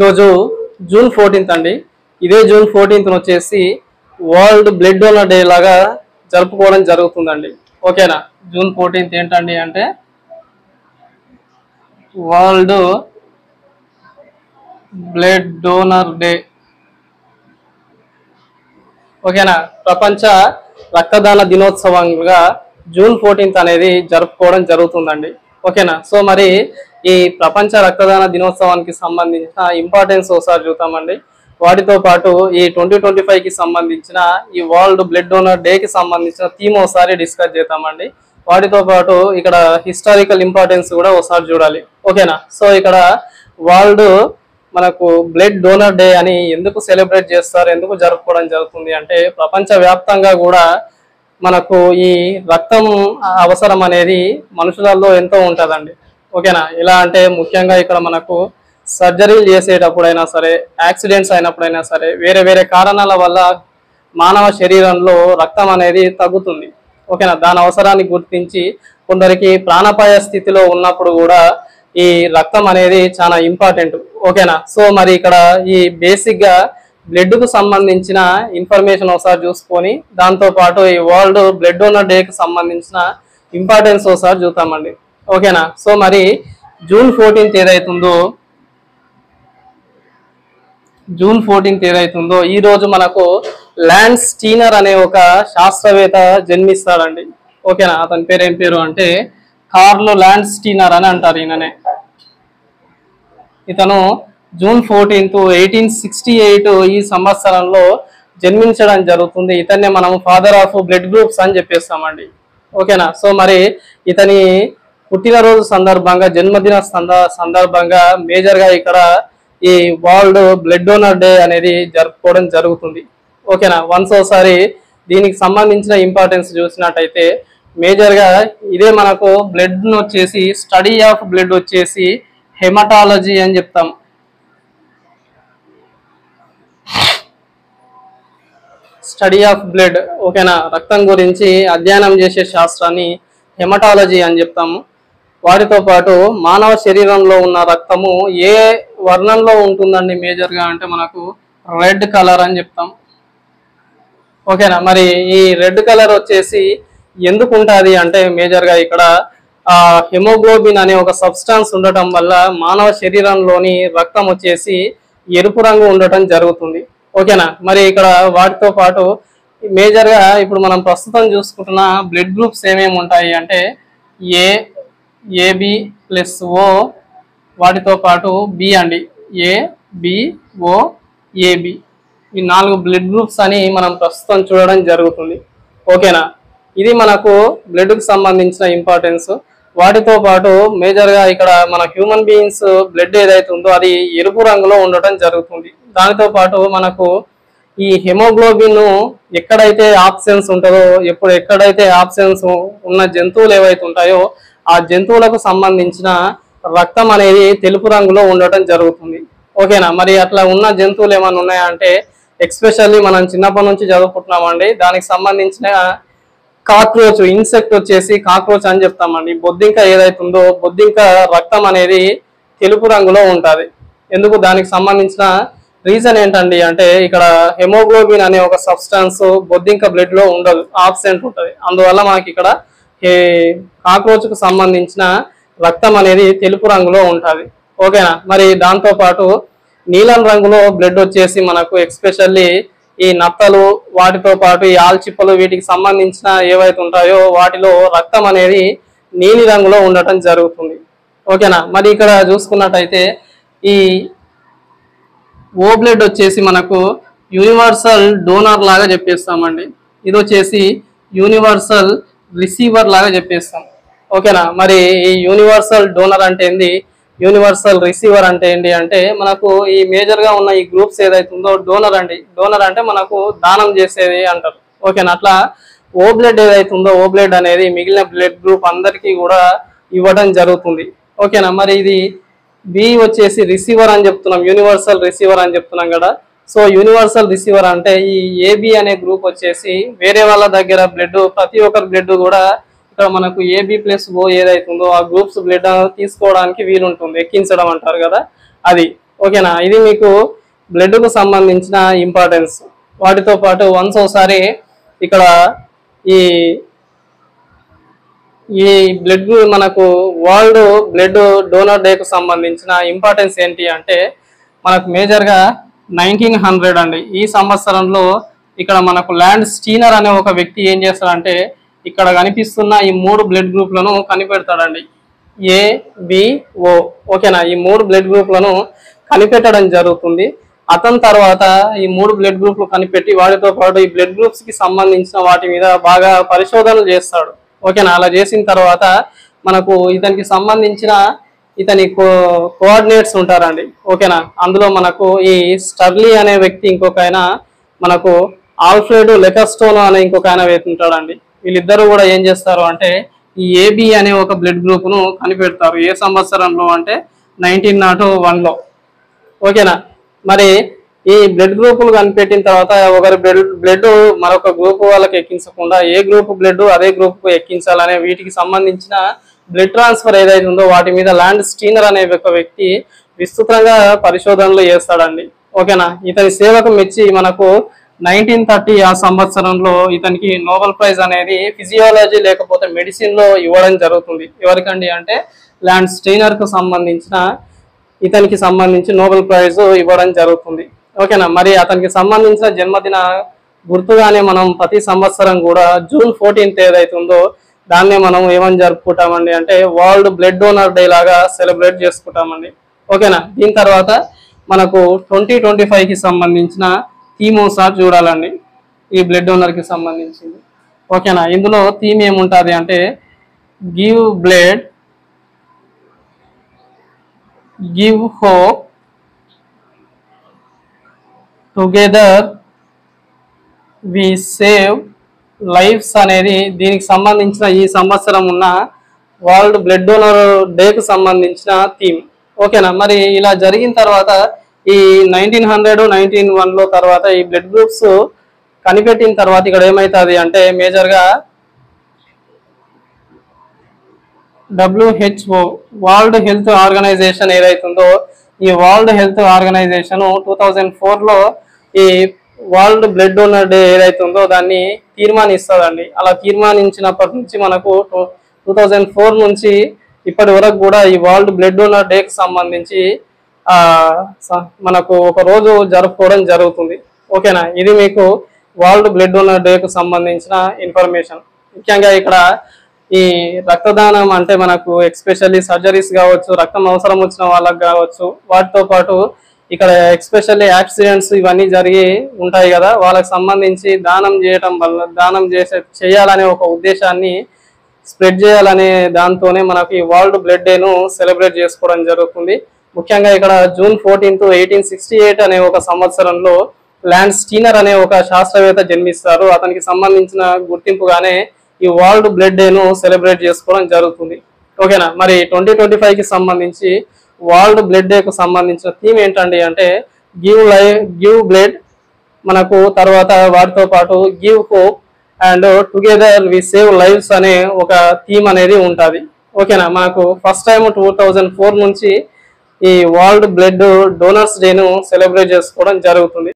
ఈరోజు జూన్ 14 అండి. ఇదే జూన్ 14 వచ్చేసి వరల్డ్ బ్లడ్ డోనర్ డే లాగా జరుపుకోవడం జరుగుతుందండి. ఓకేనా? జూన్ 14 ఏంటండి అంటే వరల్డ్ బ్లడ్ డోనర్ డే. ఓకేనా? ప్రపంచ రక్తదాన దినోత్సవంగా జూన్ 14 అనేది జరుపుకోవడం జరుగుతుందండి. ఓకేనా? సో మరి ఈ ప్రపంచ రక్తదాన దినోత్సవానికి సంబంధించిన ఇంపార్టెన్స్ ఒకసారి చూద్దామండి. వాటితో పాటు ఈ 2025కి సంబంధించిన ఈ వరల్డ్ బ్లడ్ డోనర్ డేకి సంబంధించిన థీమ్ ఒకసారి డిస్కస్ చేద్దామండి. వాటితో పాటు ఇక్కడ హిస్టారికల్ ఇంపార్టెన్స్ కూడా ఒకసారి చూడాలి. ఓకేనా? సో ఇక్కడ వరల్డ్ మనకు బ్లడ్ డోనర్ డే అని ఎందుకు సెలబ్రేట్ చేస్తారు, ఎందుకు జరుపుకోవడం జరుగుతుంది అంటే ప్రపంచ వ్యాప్తంగా కూడా మనకు ఈ రక్తం అవసరం అనేది మనుషులలో ఎంతో ఉంటుందండి. ఓకేనా? ఎలా అంటే ముఖ్యంగా ఇక్కడ మనకు సర్జరీలు చేసేటప్పుడైనా సరే, యాక్సిడెంట్స్ అయినప్పుడైనా సరే, వేరే వేరే కారణాల వల్ల మానవ శరీరంలో రక్తం అనేది తగ్గుతుంది. ఓకేనా? దాని అవసరాన్ని గుర్తించి కొందరికి ప్రాణాపాయ స్థితిలో ఉన్నప్పుడు కూడా ఈ రక్తం అనేది చాలా ఇంపార్టెంట్. ఓకేనా? సో మరి ఇక్కడ ఈ బేసిక్ గా బ్లడ్ కు సంబంధించిన ఇన్ఫర్మేషన్ ఒకసారి చూసుకొని దాంతో పాటు ఈ వరల్డ్ బ్లడ్ డోనర్ డే కి సంబంధించిన ఇంపార్టెన్స్ ఒకసారి చూద్దామండి. ఓకేనా? సో మరి జూన్ 14 ఏదైతుందో ఈ రోజు మనకు ల్యాండ్ స్టీనర్ అనే ఒక శాస్త్రవేత్త జన్మిస్తాడండి. ఓకేనా? అతని పేరు ఏం పేరు అంటే కార్ల్ ల్యాండ్ స్టీనర్ అని అంటారు. ఈయననే ఇతను జూన్ 14 1868 ఈ సంవత్సరంలో జన్మించడం జరుగుతుంది. ఇతన్నే మనం ఫాదర్ ఆఫ్ బ్లడ్ గ్రూప్స్ అని చెప్పేస్తామండి. ఓకేనా? సో మరి ఇతని పుట్టినరోజు సందర్భంగా, జన్మదిన సందర్భంగా మేజర్ గా ఇక్కడ ఈ వరల్డ్ బ్లడ్ డోనర్ డే అనేది జరుపుకోవడం జరుగుతుంది. ఓకేనా? వన్స్ ఒకసారి దీనికి సంబంధించిన ఇంపార్టెన్స్ చూసినట్టయితే మేజర్ గా ఇదే మనకు బ్లడ్ వచ్చేసి స్టడీ ఆఫ్ బ్లడ్ వచ్చేసి హెమటాలజీ అని చెప్తాం. Study of blood. ఓకేనా? రక్తం గురించి అధ్యయనం చేసే శాస్త్రాన్ని హెమటాలజీ అని చెప్తాము. వాటితో పాటు మానవ శరీరంలో ఉన్న రక్తము ఏ వర్ణంలో ఉంటుందండి మేజర్ గా అంటే మనకు రెడ్ కలర్ అని చెప్తాం. ఓకేనా? మరి ఈ రెడ్ కలర్ వచ్చేసి ఎందుకు ఉంటుంది అంటే మేజర్ గా ఇక్కడ హెమోగ్లోబిన్ అనే ఒక సబ్స్టాన్స్ ఉండటం వల్ల మానవ శరీరంలోని రక్తం వచ్చేసి ఎరుపు రంగు ఉండటం జరుగుతుంది. ఓకేనా? మరి ఇక్కడ వాటితో పాటు మేజర్ గా ఇప్పుడు మనం ప్రస్తుతం చూసుకుంటున్న బ్లడ్ గ్రూప్స్ ఏమేమి ఉంటాయి అంటే ఏబి ప్లస్ ఓ, వాటితో పాటు బి అండి, ఏబిఓ ఏబి, ఈ 4 బ్లడ్ గ్రూప్స్ అని మనం ప్రస్తుతం చూడడం జరుగుతుంది. ఓకేనా? ఇది మనకు బ్లడ్ కు సంబంధించిన ఇంపార్టెన్స్. వాటితో పాటు మేజర్ గా ఇక్కడ మన హ్యూమన్ బీయింగ్స్ బ్లడ్ ఏదైతే ఉందో అది ఎరుపు రంగులో ఉండటం జరుగుతుంది. దానితో పాటు మనకు ఈ హెమోగ్లోబిన్ ఎక్కడైతే ఆబ్సెన్స్ ఉంటుందో, ఎక్కడైతే ఆబ్సెన్స్ ఉన్న జంతువులు ఏవైతే ఉంటాయో ఆ జంతువులకు సంబంధించిన రక్తం అనేది తెలుపు రంగులో ఉండటం జరుగుతుంది. ఓకేనా? మరి అట్లా ఉన్న జంతువులు ఏమైనా ఉన్నాయా అంటే ఎక్స్పెషల్లీ మనం చిన్నప్పటి నుంచి చదువుకుంటున్నామండి, దానికి సంబంధించిన కాక్రోచ్, ఇన్సెక్ట్ వచ్చేసి కాక్రోచ్ అని చెప్తామండి. బొద్దింక ఏదైతుందో బొద్దింక రక్తం అనేది తెలుపు రంగులో ఉంటుంది. ఎందుకు? దానికి సంబంధించిన రీజన్ ఏంటండి అంటే ఇక్కడ హెమోగ్లోబిన్ అనే ఒక సబ్స్టాన్స్ బొద్దింక బ్లడ్ లో ఉండదు, ఆబ్సెంట్ ఉంటుంది. అందువల్ల మనకి ఇక్కడ కాక్రోచ్ కు సంబంధించిన రక్తం అనేది తెలుపు రంగులో ఉంటుంది. ఓకేనా? మరి దాంతో పాటు నీలం రంగులో బ్లడ్ వచ్చేసి మనకు ఎక్స్పెషల్లీ ఈ నత్తలు, వాటితో పాటు ఈ ఆల్చిప్పలు, వీటికి సంబంధించిన ఏవైతే ఉంటాయో వాటిలో రక్తం అనేది నీలి రంగులో ఉండటం జరుగుతుంది. ఓకేనా? మరి ఇక్కడ చూసుకున్నట్టయితే ఈ ఓ బ్లడ్ వచ్చేసి మనకు యూనివర్సల్ డోనర్ లాగా చెప్పేస్తామండి. ఇది వచ్చేసి యూనివర్సల్ రిసీవర్ లాగా చెప్పేస్తాం. ఓకేనా? మరి ఈ యూనివర్సల్ డోనర్ అంటే ఏంది, యూనివర్సల్ రిసీవర్ అంటే ఏంటి అంటే మనకు ఈ మేజర్ గా ఉన్న ఈ గ్రూప్స్ ఏదైతే ఉందో డోనర్ అండి. డోనర్ అంటే మనకు దానం చేసేది అంటారు. ఓకేనా? అట్లా ఓ బ్లడ్ ఏదైతే ఉందో ఓ బ్లడ్ అనేది మిగిలిన బ్లడ్ గ్రూప్ అందరికీ కూడా ఇవ్వడం జరుగుతుంది. ఓకేనా? మరి ఇది బి వచ్చేసి రిసీవర్ అని చెప్తున్నాం, యూనివర్సల్ రిసీవర్ అని చెప్తున్నాం కదా. సో యూనివర్సల్ రిసీవర్ అంటే ఈ ఏబి అనే గ్రూప్ వచ్చేసి వేరే వాళ్ళ దగ్గర బ్లడ్, ప్రతి ఒక్కరి బ్లడ్ కూడా ఇక్కడ మనకు ఏబి ప్లస్ ఓ ఏదైతుందో ఆ గ్రూప్స్ బ్లడ్ తీసుకోవడానికి వీలుంటుంది, ఎక్కించడం అంటారు కదా అది. ఓకేనా. ఇది మీకు బ్లడ్ కు సంబంధించిన ఇంపార్టెన్స్. వాటితో పాటు వన్స్ ఒకసారి ఇక్కడ ఈ ఈ బ్లడ్ మనకు వరల్డ్ బ్లడ్ డోనర్ డే కు సంబంధించిన ఇంపార్టెన్స్ ఏంటి అంటే మనకు మేజర్ గా 1900 అండి. ఈ సంవత్సరంలో ఇక్కడ మనకు ల్యాండ్ స్టీనర్ అనే ఒక వ్యక్తి ఏం చేస్తాడంటే ఇక్కడ కనిపిస్తున్న ఈ 3 బ్లడ్ గ్రూప్లను కనిపెడతాడండి. ఏ బి ఓ. ఓకేనా. ఈ 3 బ్లడ్ గ్రూప్లను కనిపెట్టడం జరుగుతుంది. అతని తర్వాత ఈ 3 బ్లడ్ గ్రూప్లు కనిపెట్టి వాటితో పాటు ఈ బ్లడ్ గ్రూప్స్ కి సంబంధించిన వాటి మీద బాగా పరిశోధనలు చేస్తాడు. ఓకేనా. అలా చేసిన తర్వాత మనకు ఇతనికి సంబంధించిన ఇతని కోఆర్డినేట్స్ ఉంటారండి. ఓకేనా. అందులో మనకు ఈ స్టర్లీ అనే వ్యక్తి, ఇంకొక ఆయన మనకు ఆల్ఫ్రెడ్ లెకస్టోనో అనే ఇంకొక ఆయన ఉంటాడండి. వీళ్ళిద్దరూ కూడా ఏం చేస్తారు అంటే ఈ ఏబి అనే ఒక బ్లడ్ గ్రూప్ ను కనిపెడతారు. ఏ సంవత్సరంలో అంటే 1901లో. ఓకేనా. మరి ఈ బ్లడ్ గ్రూపులు కనిపెట్టిన తర్వాత ఒకరి బ్లడ్ మరొక గ్రూప్ వాళ్ళకి ఎక్కించకుండా ఏ గ్రూప్ బ్లడ్ అదే గ్రూప్ కు ఎక్కించాలనే వీటికి సంబంధించిన బ్లడ్ ట్రాన్స్ఫర్ ఏదైతే ఉందో వాటి మీద ల్యాండ్ స్టీనర్ అనే ఒక వ్యక్తి విస్తృతంగా పరిశోధనలు చేస్తాడండి. ఓకేనా. ఇతని సేవకు మెచ్చి మనకు 1930 ఆ సంవత్సరంలో ఇతనికి నోబెల్ ప్రైజ్ అనేది ఫిజియాలజీ లేకపోతే మెడిసిన్ లో ఇవ్వడం జరుగుతుంది. ఎవరికండి అంటే ల్యాండ్ స్టీనర్ కు సంబంధించిన ఇతనికి సంబంధించి నోబెల్ ప్రైజ్ ఇవ్వడం జరుగుతుంది. ఓకేనా. మరి అతనికి సంబంధించిన జన్మదిన గుర్తుగానే మనం ప్రతి సంవత్సరం కూడా జూన్ 14th ఏదైతే ఉందో దాన్నే మనం ఏమని జరుపుకుంటామండి అంటే వరల్డ్ బ్లడ్ డోనర్ డే లాగా సెలబ్రేట్ చేసుకుంటామండి. ఓకేనా. దీని తర్వాత మనకు 2025 కి సంబంధించిన థీమ్ ఒకసారి చూడాలండి. ఈ బ్లడ్ డోనర్ కి సంబంధించింది. ఓకేనా. ఇందులో థీమ్ ఏముంటుంది అంటే give blood, give hope, together we save lives అనేది దీనికి సంబంధించిన ఈ సంవత్సరం ఉన్న వరల్డ్ బ్లడ్ డోనర్ డేకు సంబంధించిన థీమ్. ఓకేనా. మరి ఇలా జరిగిన తర్వాత ఈ 1900, 1901లో తర్వాత ఈ బ్లడ్ గ్రూప్స్ కనిపెట్టిన తర్వాత ఇక్కడ ఏమవుతుంది అంటే మేజర్గా WHO వరల్డ్ హెల్త్ ఆర్గనైజేషన్ ఏదైతుందో ఈ వరల్డ్ హెల్త్ ఆర్గనైజేషన్ 2004లో ఈ వరల్డ్ బ్లడ్ డోనర్ డే ఏదైతే ఉందో దాన్ని తీర్మానిస్తుందండి. అలా తీర్మానించినప్పటి నుంచి మనకు 2004 నుంచి ఇప్పటి వరకు కూడా ఈ వరల్డ్ బ్లడ్ డోనర్ డేకి సంబంధించి మనకు ఒక రోజు జరుపుకోవడం జరుగుతుంది. ఓకేనా. ఇది మీకు వరల్డ్ బ్లడ్ డోనర్ డేకు సంబంధించిన ఇన్ఫర్మేషన్. ముఖ్యంగా ఇక్కడ ఈ రక్తదానం అంటే మనకు ఎక్స్పెషల్లీ సర్జరీస్ కావచ్చు, రక్తం అవసరం వచ్చిన వాళ్ళకి కావచ్చు, వాటితో పాటు ఇక్కడ ఎక్స్పెషల్లీ యాక్సిడెంట్స్ ఇవన్నీ జరిగి ఉంటాయి కదా, వాళ్ళకి సంబంధించి దానం చేయటం వల్ల చేయాలనే ఒక ఉద్దేశాన్ని స్ప్రెడ్ చేయాలనే దాంతోనే మనకి వరల్డ్ బ్లడ్ డేను సెలబ్రేట్ చేసుకోవడం జరుగుతుంది. ముఖ్యంగా ఇక్కడ జూన్ 14th 1868 అనే ఒక సంవత్సరంలో ల్యాండ్ స్టీనర్ అనే ఒక శాస్త్రవేత్త జన్మిస్తారు. అతనికి సంబంధించిన గుర్తింపుగానే ఈ వరల్డ్ బ్లడ్ డేను సెలబ్రేట్ చేసుకోవడం జరుగుతుంది. ఓకేనా. మరి 2025కి సంబంధించి వరల్డ్ బ్లడ్ డేకు సంబంధించిన థీమ్ ఏంటండి అంటే గివ్ బ్లడ్, మనకు తర్వాత వాటితో పాటు give hope and together we save lives అనే ఒక థీమ్ అనేది ఉంటుంది. ఓకేనా. మనకు ఫస్ట్ టైం 2004 నుంచి ఈ వరల్డ్ బ్లడ్ డోనర్స్ డేను సెలబ్రేట్ చేసుకోవడం జరుగుతుంది.